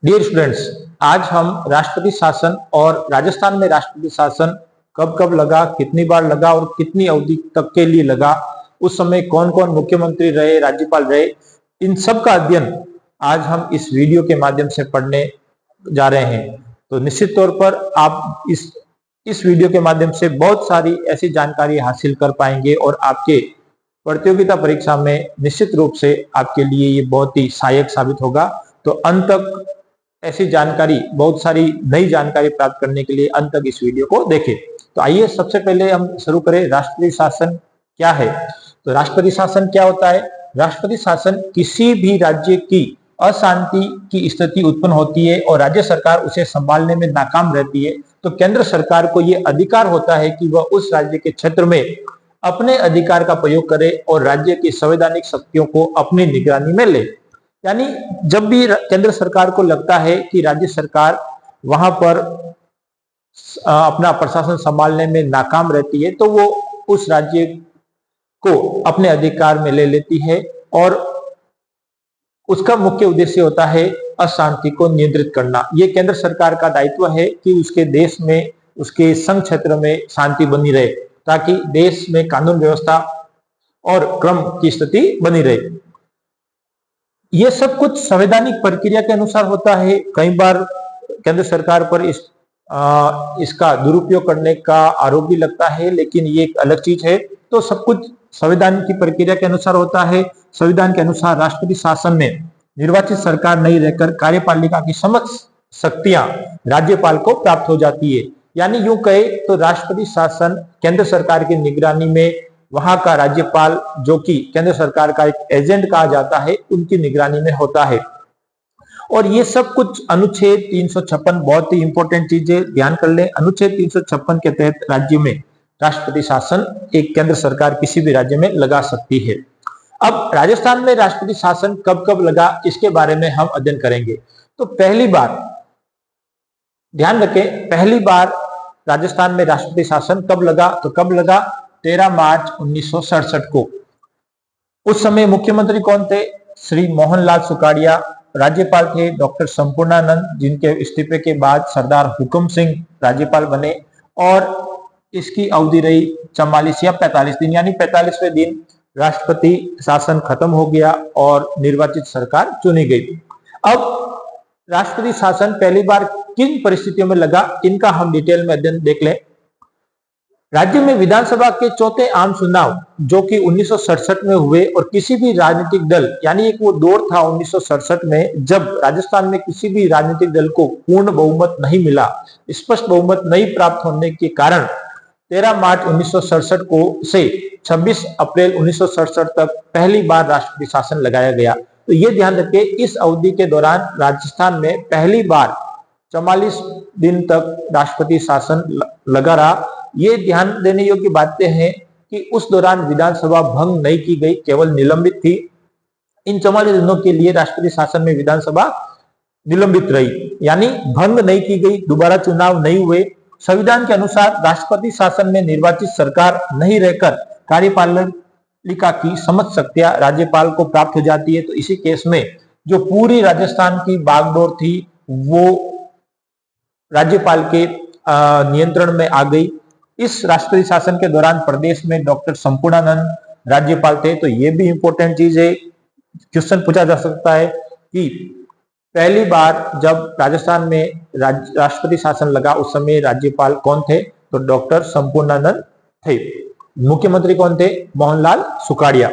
Dear students, आज हम राष्ट्रपति शासन और राजस्थान में राष्ट्रपति शासन कब कब लगा, कितनी बार लगा और कितनी अवधि तक के लिए लगा, उस समय कौन कौन मुख्यमंत्री रहे, राज्यपाल रहे, इन सब का अध्ययन आज हम इस वीडियो के माध्यम से पढ़ने जा रहे हैं। तो निश्चित तौर पर आप इस वीडियो के माध्यम से बहुत सारी ऐसी जानकारी हासिल कर पाएंगे और आपके प्रतियोगिता परीक्षा में निश्चित रूप से आपके लिए ये बहुत ही सहायक साबित होगा। तो अंत तक ऐसी जानकारी, बहुत सारी नई जानकारी प्राप्त करने के लिए अंत तक इस वीडियो को देखें। तो आइए सबसे पहले हम शुरू करें, राष्ट्रपति शासन क्या है। तो राष्ट्रपति शासन क्या होता है? राष्ट्रपति शासन किसी भी राज्य की अशांति की स्थिति उत्पन्न होती है और राज्य सरकार उसे संभालने में नाकाम रहती है, तो केंद्र सरकार को यह अधिकार होता है कि वह उस राज्य के क्षेत्र में अपने अधिकार का प्रयोग करे और राज्य की संवैधानिक शक्तियों को अपनी निगरानी में ले। यानी जब भी केंद्र सरकार को लगता है कि राज्य सरकार वहां पर अपना प्रशासन संभालने में नाकाम रहती है, तो वो उस राज्य को अपने अधिकार में ले लेती है और उसका मुख्य उद्देश्य होता है अशांति को नियंत्रित करना। ये केंद्र सरकार का दायित्व है कि उसके देश में, उसके संघ क्षेत्र में शांति बनी रहे, ताकि देश में कानून व्यवस्था और क्रम की स्थिति बनी रहे। ये सब कुछ संवैधानिक प्रक्रिया के अनुसार होता है। कई बार केंद्र सरकार पर इसका दुरुपयोग करने का आरोप भी लगता है, लेकिन ये एक अलग चीज है। तो सब कुछ संविधान की प्रक्रिया के अनुसार होता है। संविधान के अनुसार राष्ट्रपति शासन में निर्वाचित सरकार नहीं रहकर कार्यपालिका की समस्त शक्तियां राज्यपाल को प्राप्त हो जाती है। यानी यूं कहे तो राष्ट्रपति शासन केंद्र सरकार की निगरानी में वहां का राज्यपाल, जो कि केंद्र सरकार का एक एजेंट कहा जाता है, उनकी निगरानी में होता है। और ये सब कुछ अनुच्छेद 356, बहुत ही इंपॉर्टेंट चीजें ध्यान कर ले। अनुच्छेद 356 के तहत राज्य में राष्ट्रपति शासन एक केंद्र सरकार किसी भी राज्य में लगा सकती है। अब राजस्थान में राष्ट्रपति शासन कब कब लगा, इसके बारे में हम अध्ययन करेंगे। तो पहली बार ध्यान रखें, पहली बार राजस्थान में राष्ट्रपति शासन कब लगा? तो कब लगा? 13 मार्च 1967 को। उस समय मुख्यमंत्री कौन थे? श्री मोहनलाल सुखाड़िया। राज्यपाल थे डॉक्टर संपूर्णानंद, जिनके इस्तीफे के बाद सरदार हुकम सिंह राज्यपाल बने और इसकी अवधि रही 44 या 45 दिन, यानी 45वें दिन राष्ट्रपति शासन खत्म हो गया और निर्वाचित सरकार चुनी गई। अब राष्ट्रपति शासन पहली बार किन परिस्थितियों में लगा, इनका हम डिटेल में अध्ययन देख लें। राज्य में विधानसभा के चौथे आम चुनाव, जो कि 1967 में हुए, और किसी भी राजनीतिक दल, यानी एक वो दौर था 1967 में जब राजस्थान में किसी भी राजनीतिक दल को पूर्ण बहुमत नहीं मिला, स्पष्ट बहुमत नहीं प्राप्त होने के कारण 13 मार्च 1967 को से 26 अप्रैल 1967 तक पहली बार राष्ट्रपति शासन लगाया गया। तो ये ध्यान रखें, इस अवधि के दौरान राजस्थान में पहली बार 44 दिन तक राष्ट्रपति शासन लगा रहा। ये ध्यान देने योग्य बातें हैं कि उस दौरान विधानसभा भंग नहीं की गई, केवल निलंबित थी। इन 44 दिनों के लिए राष्ट्रपति शासन में विधानसभा निलंबित रही, यानी भंग नहीं की गई, दोबारा चुनाव नहीं हुए। संविधान के अनुसार राष्ट्रपति शासन में निर्वाचित सरकार नहीं रहकर कार्यपालिका की समस्त शक्तियां राज्यपाल को प्राप्त हो जाती है। तो इसी केस में जो पूरी राजस्थान की बागडोर थी वो राज्यपाल के नियंत्रण में आ गई। इस राष्ट्रपति शासन के दौरान प्रदेश में डॉक्टर संपूर्णानंद राज्यपाल थे। तो ये भी इंपॉर्टेंट चीज है, क्वेश्चन पूछा जा सकता है कि पहली बार जब राजस्थान में राष्ट्रपति शासन लगा उस समय राज्यपाल कौन थे? तो डॉक्टर संपूर्णानंद थे। मुख्यमंत्री कौन थे? मोहनलाल सुखाड़िया।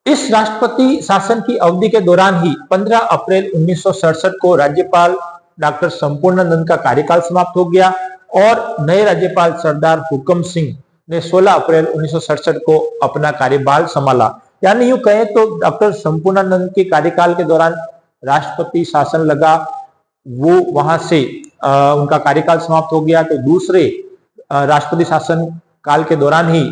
इस राष्ट्रपति शासन की अवधि के दौरान ही 15 अप्रैल 1967 को राज्यपाल डॉक्टर संपूर्णानंद का कार्यकाल समाप्त हो गया और नए राज्यपाल सरदार हुकम सिंह ने 16 अप्रैल 1967 को अपना कार्यभार संभाला। यानी यूं कहें तो डॉक्टर संपूर्णानंद के कार्यकाल के दौरान राष्ट्रपति शासन लगा, वो वहां से उनका कार्यकाल समाप्त हो गया। तो दूसरे राष्ट्रपति शासन काल के दौरान ही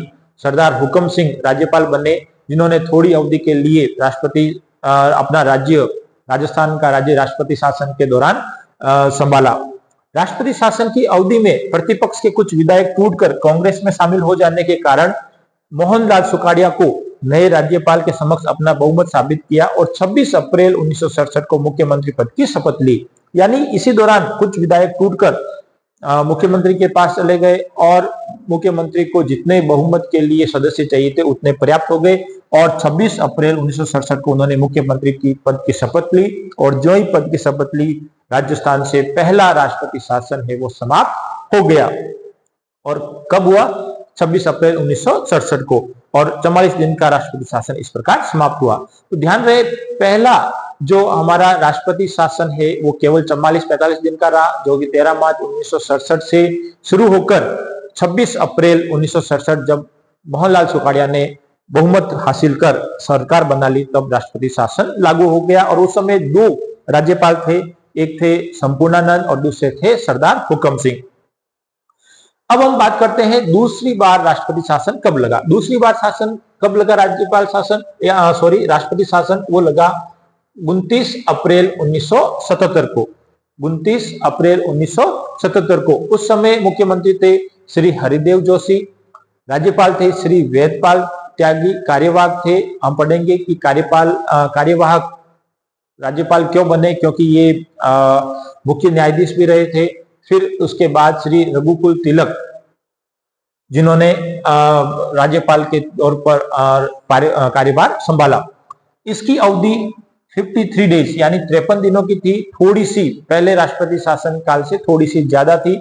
सरदार हुकम सिंह राज्यपाल बने, जिन्होंने थोड़ी अवधि के लिए राष्ट्रपति अपना राज्य, राजस्थान का राज्य राष्ट्रपति शासन के दौरान संभाला। राष्ट्रपति शासन की अवधि में प्रतिपक्ष के कुछ विधायक टूटकर कांग्रेस में शामिल हो जाने के कारण मोहनलाल सुखाड़िया को नए राज्यपाल के समक्ष अपना बहुमत साबित किया और 26 अप्रैल 1967 को मुख्यमंत्री पद की शपथ ली। यानी इसी दौरान कुछ विधायक टूटकर मुख्यमंत्री के पास चले गए और मुख्यमंत्री को जितने बहुमत के लिए सदस्य चाहिए थे उतने पर्याप्त हो गए और 26 अप्रैल 1967 को उन्होंने मुख्यमंत्री की पद की शपथ ली और जो ही पद की शपथ ली, राजस्थान से पहला राष्ट्रपति शासन है वो समाप्त हो गया। और कब हुआ? 26 अप्रैल 1967 को, और 44 दिन का राष्ट्रपति शासन इस प्रकार समाप्त हुआ। तो ध्यान रहे, पहला जो हमारा राष्ट्रपति शासन है वो केवल 44-45 दिन का रहा, जो कि 13 मार्च 1967 से शुरू होकर 26 अप्रैल 1967 जब मोहनलाल सुखाड़िया ने बहुमत हासिल कर सरकार बना ली तब राष्ट्रपति शासन लागू हो गया। और उस समय दो राज्यपाल थे, एक थे संपूर्णानंद और दूसरे थे सरदार हुकम सिंह। अब हम बात करते हैं दूसरी बार राष्ट्रपति शासन कब लगा। दूसरी बार शासन कब लगा? राष्ट्रपति शासन वो लगा 29 अप्रैल 1977 को। 29 अप्रैल 1977 को। उस समय मुख्यमंत्री थे श्री हरिदेव जोशी, राज्यपाल थे श्री वेदपाल त्यागी, कार्यवाहक थे, हम पढ़ेंगे कि कार्यवाहक राज्यपाल क्यों बने, क्योंकि ये मुख्य न्यायाधीश भी रहे थे। फिर उसके बाद श्री रघुकुल तिलक, जिन्होंने राज्यपाल के तौर पर कार्यभार संभाला। इसकी अवधि 53 डेज यानी 53 दिनों की थी, थोड़ी सी पहले राष्ट्रपति शासन काल से थोड़ी सी ज्यादा थी।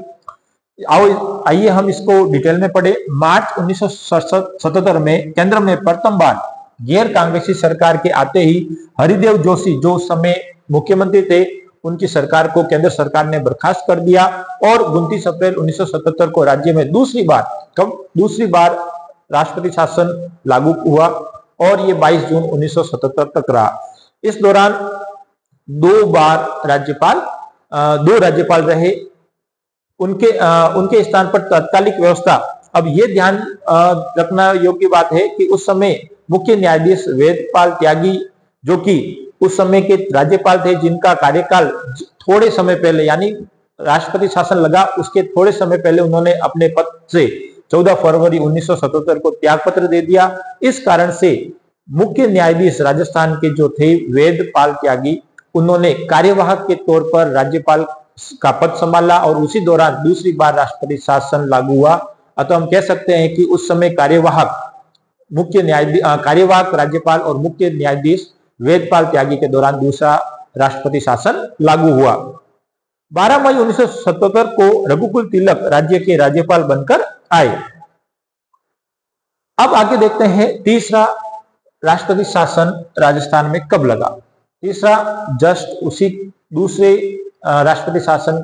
आइए हम इसको डिटेल में पढ़े। मार्च 1977 में केंद्र में प्रथम बार गैर कांग्रेसी सरकार के आते ही हरिदेव जोशी, जो उस समय मुख्यमंत्री थे, उनकी सरकार को केंद्र सरकार ने बर्खास्त कर दिया और 29 अप्रैल 1977 को राज्य में दूसरी बार राष्ट्रपति शासन लागू हुआ और ये 22 जून 1977 तक रहा। इस दौरान दो राज्यपाल रहे, उनके स्थान पर तात्कालिक व्यवस्था। अब ये ध्यान रखना योग्य बात है कि उस समय मुख्य न्यायाधीश वेदपाल त्यागी, जो कि उस समय के राज्यपाल थे, जिनका कार्यकाल थोड़े समय पहले यानी राष्ट्रपति शासन लगा उसके थोड़े समय पहले उन्होंने अपने पद से 14 फरवरी 1977 को त्यागपत्र दे दिया। इस कारण से मुख्य न्यायाधीश राजस्थान के जो थे वेदपाल त्यागी, उन्होंने कार्यवाहक के तौर पर राज्यपाल का पद संभाला और उसी दौरान दूसरी बार राष्ट्रपति शासन लागू हुआ। अतः हम कह सकते हैं कि उस समय कार्यवाहक राज्यपाल और मुख्य न्यायाधीश वेदपाल त्यागी के दौरान दूसरा राष्ट्रपति शासन लागू हुआ। 12 मई 1977 को रघुकुल तिलक राज्य के राज्यपाल बनकर आए। अब आगे देखते हैं तीसरा राष्ट्रपति शासन राजस्थान में कब लगा। तीसरा जस्ट उसी दूसरे राष्ट्रपति शासन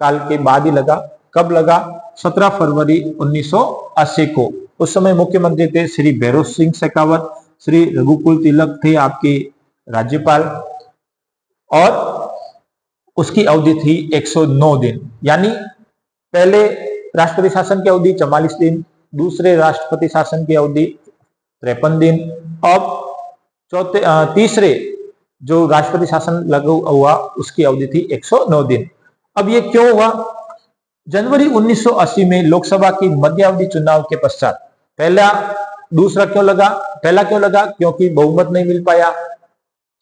काल के बाद ही लगा। कब लगा? 17 फरवरी 1980 को। उस समय मुख्यमंत्री थे श्री भैरों सिंह शेखावत, श्री रघुकुल तिलक थे आपके राज्यपाल और उसकी अवधि थी 109 दिन। यानी पहले राष्ट्रपति शासन की अवधि 44 दिन, दूसरे राष्ट्रपति शासन की अवधि 53 दिन, अब तीसरे जो राष्ट्रपति शासन लागू हुआ उसकी अवधि थी 109 दिन। अब ये क्यों हुआ? जनवरी 1980 में लोकसभा की मध्यावधि चुनाव के पश्चात पहला क्यों लगा? क्योंकि बहुमत नहीं मिल पाया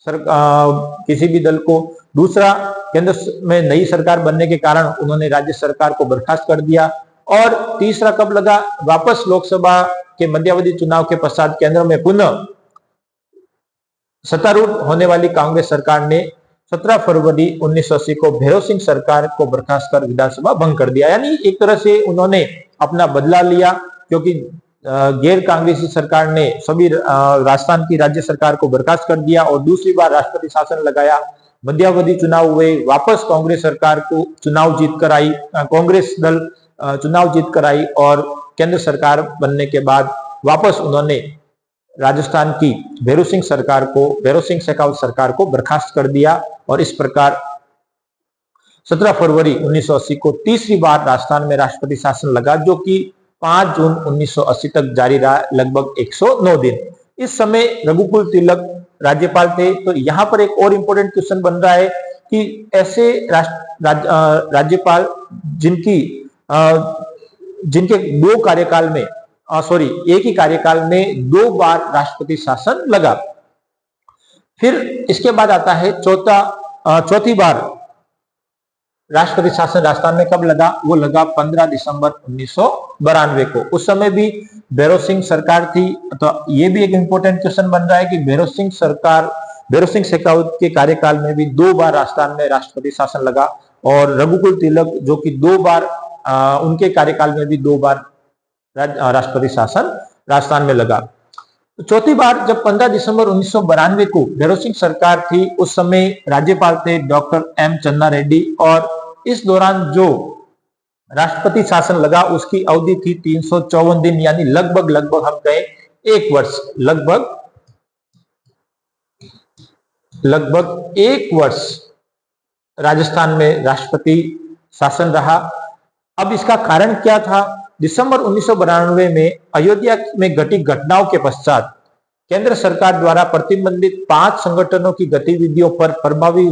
किसी भी दल को। दूसरा, केंद्र में नई सरकार बनने के कारण उन्होंने राज्य सरकार को बर्खास्त कर दिया। और तीसरा कब लगा? वापस लोकसभा के मध्यावधि चुनाव के पश्चात केंद्र में पुनः सत्तारूढ़ होने वाली कांग्रेस सरकार ने 17 फरवरी 1980 को भैरों सिंह सरकार को बर्खास्त कर विधानसभा भंग कर दिया। यानी एक तरह से उन्होंने अपना बदला लिया, क्योंकि गैर कांग्रेसी सरकार ने सभी राजस्थान की राज्य सरकार को बर्खास्त कर दिया और दूसरी बार राष्ट्रपति शासन लगाया। मध्यावधि चुनाव हुए, वापस कांग्रेस सरकार को चुनाव जीत कर आई, कांग्रेस दल चुनाव जीत कर आई और केंद्र सरकार बनने के बाद वापस उन्होंने राजस्थान की भैरों सिंह शेखावत सरकार को बर्खास्त कर दिया और इस प्रकार 17 फरवरी 1980 को तीसरी बार राजस्थान में राष्ट्रपति शासन लगा, जो कि 5 जून 1980 तक जारी रहा, लगभग 109 दिन। इस समय रघुकुल तिलक राज्यपाल थे। तो यहाँ पर एक और इंपॉर्टेंट क्वेश्चन बन रहा है कि ऐसे राज्यपाल जिनके 2 कार्यकाल में एक ही कार्यकाल में 2 बार राष्ट्रपति शासन लगा। फिर इसके बाद आता है चौथी बार राष्ट्रपति शासन राजस्थान में कब लगा? वो लगा 15 दिसंबर 1992 को। उस समय भी भैरों सिंह सरकार थी। तो ये भी एक इंपॉर्टेंट क्वेश्चन बन रहा है कि भैरों सिंह शेखावत के कार्यकाल में भी 2 बार राजस्थान में राष्ट्रपति शासन लगा, और रघुकुल तिलक जो कि 2 बार उनके कार्यकाल में भी 2 बार राष्ट्रपति शासन राजस्थान में लगा। तो चौथी बार जब 15 दिसंबर 1992 को भैरों सिंह सरकार थी, उस समय राज्यपाल थे डॉक्टर एम चन्ना रेड्डी, और इस दौरान जो राष्ट्रपति शासन लगा उसकी अवधि थी 354 दिन, यानी लगभग हम कहें 1 वर्ष, लगभग 1 वर्ष राजस्थान में राष्ट्रपति शासन रहा। अब इसका कारण क्या था? दिसंबर 1992 में अयोध्या में घटी घटनाओं के पश्चात केंद्र सरकार द्वारा प्रतिबंधित 5 संगठनों की गतिविधियों पर प्रभावी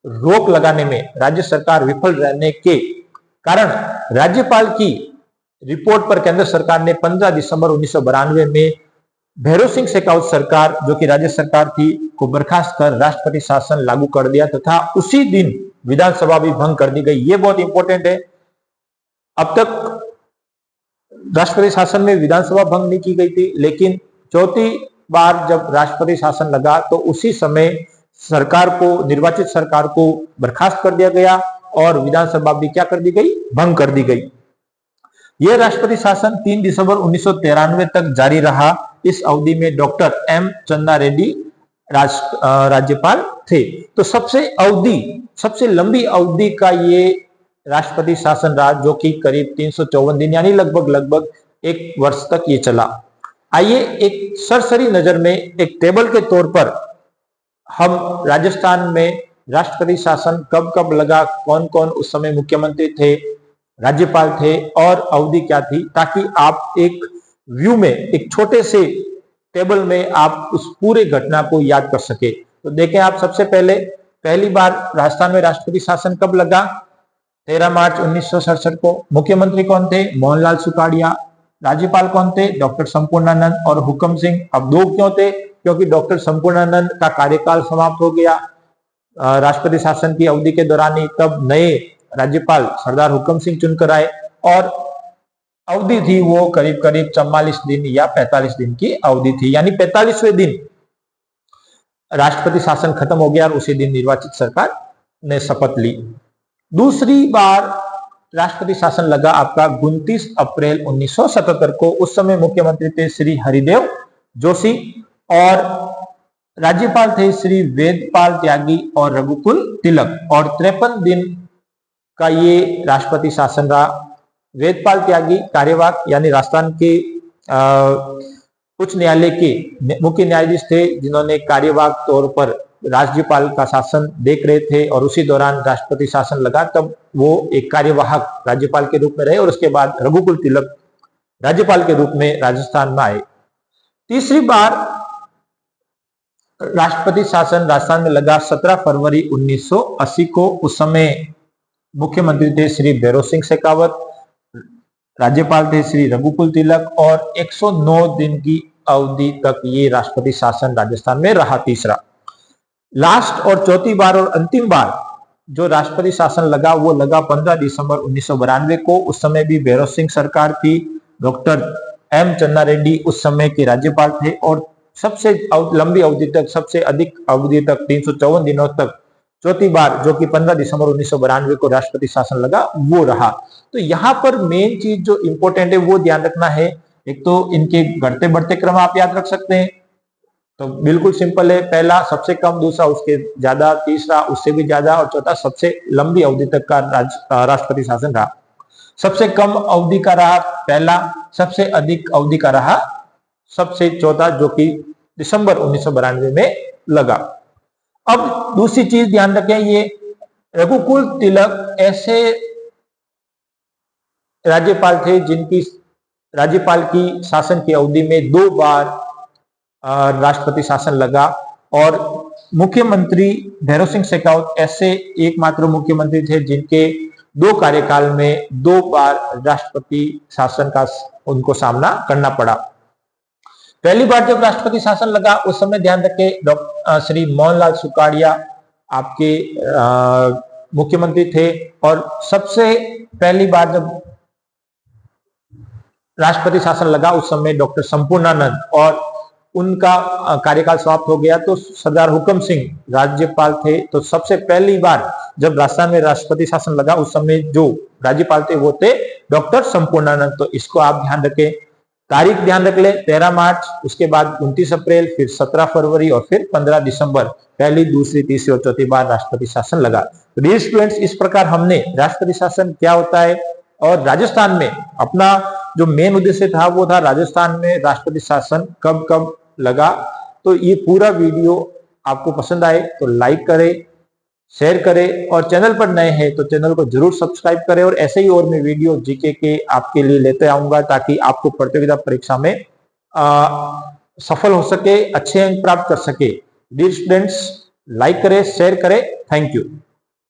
रोक लगाने में राज्य सरकार विफल रहने के कारण राज्यपाल की रिपोर्ट पर केंद्र सरकार ने 15 दिसंबर 1992 में भैरों सिंह शेखावत सरकार, जो कि राज्य सरकार थी, को बर्खास्त कर राष्ट्रपति शासन लागू कर दिया तथा उसी दिन विधानसभा भी भंग कर दी गई। ये बहुत इंपॉर्टेंट है। अब तक राष्ट्रपति शासन में विधानसभा भंग नहीं की गई थी, लेकिन चौथी बार जब राष्ट्रपति शासन लगा तो उसी समय निर्वाचित सरकार को बर्खास्त कर दिया गया और विधानसभा भी क्या कर दी गई? भंग कर दी गई। यह राष्ट्रपति शासन 3 दिसंबर 1993 तक जारी रहा। इस अवधि में डॉक्टर एम चन्ना रेड्डी राज्यपाल थे। तो सबसे लंबी अवधि का ये राष्ट्रपति शासन रहा, जो कि करीब 354 दिन यानी लगभग 1 वर्ष तक ये चला। आइए एक सरसरी नजर में एक टेबल के तौर पर हम राजस्थान में राष्ट्रपति शासन कब कब लगा, कौन कौन उस समय मुख्यमंत्री थे, राज्यपाल थे और अवधि क्या थी, ताकि आप एक व्यू में, एक छोटे से टेबल में आप उस पूरे घटना को याद कर सके। तो देखें आप, सबसे पहली बार राजस्थान में राष्ट्रपति शासन कब लगा? 13 मार्च 1967 को। मुख्यमंत्री कौन थे? मोहनलाल सुखाड़िया। राज्यपाल कौन थे? डॉक्टर संपूर्णानंद और हुकम सिंह। अब 2 क्यों थे? क्योंकि डॉक्टर संपूर्णानंद का कार्यकाल समाप्त हो गया राष्ट्रपति शासन की अवधि के दौरान ही। तब नए राज्यपाल सरदार हुकम सिंह चुनकर आए और अवधि थी वो करीब 44 दिन या 45 दिन की अवधि थी, यानी 45वें दिन राष्ट्रपति शासन खत्म हो गया और उसी दिन निर्वाचित सरकार ने शपथ ली। दूसरी बार राष्ट्रपति शासन लगा आपका 29 अप्रैल 1977 को। उस समय मुख्यमंत्री थे श्री हरिदेव जोशी और राज्यपाल थे श्री वेदपाल त्यागी और रघुकुल तिलक, और 53 दिन का ये राष्ट्रपति शासन रहा। वेदपाल त्यागी कार्यवाहक यानी राजस्थान के उच्च न्यायालय के मुख्य न्यायाधीश थे, जिन्होंने कार्यवाहक तौर पर राज्यपाल का शासन देख रहे थे, और उसी दौरान राष्ट्रपति शासन लगा तब वो एक कार्यवाहक राज्यपाल के रूप में रहे, और उसके बाद रघुकुल तिलक राज्यपाल के रूप में राजस्थान में आए। तीसरी बार राष्ट्रपति शासन राजस्थान में लगा 17 फरवरी 1980 को। उस समय मुख्यमंत्री थे श्री भैरों सिंह शेखावत, राज्यपाल थे श्री रघुकुल तिलक, और 109 दिन की अवधि तक ये राष्ट्रपति शासन राजस्थान में रहा। तीसरा, लास्ट और चौथी बार और अंतिम बार जो राष्ट्रपति शासन लगा वो लगा 15 दिसंबर 1992 को। उस समय भी भैरों सिंह सरकार थी, डॉक्टर एम चन्ना रेड्डी उस समय के राज्यपाल थे, और सबसे लंबी अवधि तक, सबसे अधिक अवधि तक 354 दिनों तक चौथी बार जो कि 15 दिसंबर 1992 को राष्ट्रपति शासन लगा वो रहा। तो यहाँ पर मेन चीज जो इंपॉर्टेंट है वो ध्यान रखना है। एक तो इनके घटते बढ़ते क्रम आप याद रख सकते हैं, तो बिल्कुल सिंपल है। पहला सबसे कम, दूसरा उसके ज्यादा, तीसरा उससे भी ज्यादा, और चौथा सबसे लंबी अवधि तक का राष्ट्रपति शासन रहा। सबसे कम अवधि का रहा पहला, सबसे अधिक अवधि का रहा सबसे चौथा, जो कि दिसंबर 1992 में लगा। अब दूसरी चीज ध्यान रखें, ये रघुकुल तिलक ऐसे राज्यपाल थे जिनकी राज्यपाल की शासन की अवधि में 2 बार राष्ट्रपति शासन लगा, और मुख्यमंत्री भैरों सिंह शेखावत ऐसे एकमात्र मुख्यमंत्री थे जिनके 2 कार्यकाल में 2 बार राष्ट्रपति शासन का उनको सामना करना पड़ा। पहली बार जब राष्ट्रपति शासन लगा उस समय ध्यान रखें डॉक्टर श्री मोहनलाल सुखाड़िया आपके मुख्यमंत्री थे, और सबसे पहली बार जब राष्ट्रपति शासन लगा उस समय डॉक्टर संपूर्णानंद और उनका कार्यकाल समाप्त हो गया तो सरदार हुकम सिंह राज्यपाल थे। तो सबसे पहली बार जब राजस्थान में राष्ट्रपति शासन लगा उस समय जो राज्यपाल थे वो थे डॉक्टर संपूर्णानंद। तो इसको आप ध्यान रखें, तारीख ध्यान रख ले 13 मार्च, उसके बाद 29 अप्रैल, फिर 17 फरवरी और फिर 15 दिसंबर पहली, दूसरी, तीसरी और चौथी बार राष्ट्रपति शासन लगा। तो डियर स्टूडेंट्स, इस प्रकार हमने राष्ट्रपति शासन क्या होता है और राजस्थान में अपना जो मेन उद्देश्य था वो था राजस्थान में राष्ट्रपति शासन कब कब लगा। तो ये पूरा वीडियो आपको पसंद आए तो लाइक करें, शेयर करें, और चैनल पर नए हैं तो चैनल को जरूर सब्सक्राइब करें। और ऐसे ही और मैं वीडियो जीके के आपके लिए लेते आऊंगा ताकि आपको प्रतियोगिता परीक्षा में सफल हो सके, अच्छे अंक प्राप्त कर सके। डियर स्टूडेंट्स, लाइक करें, शेयर करें। Thank you.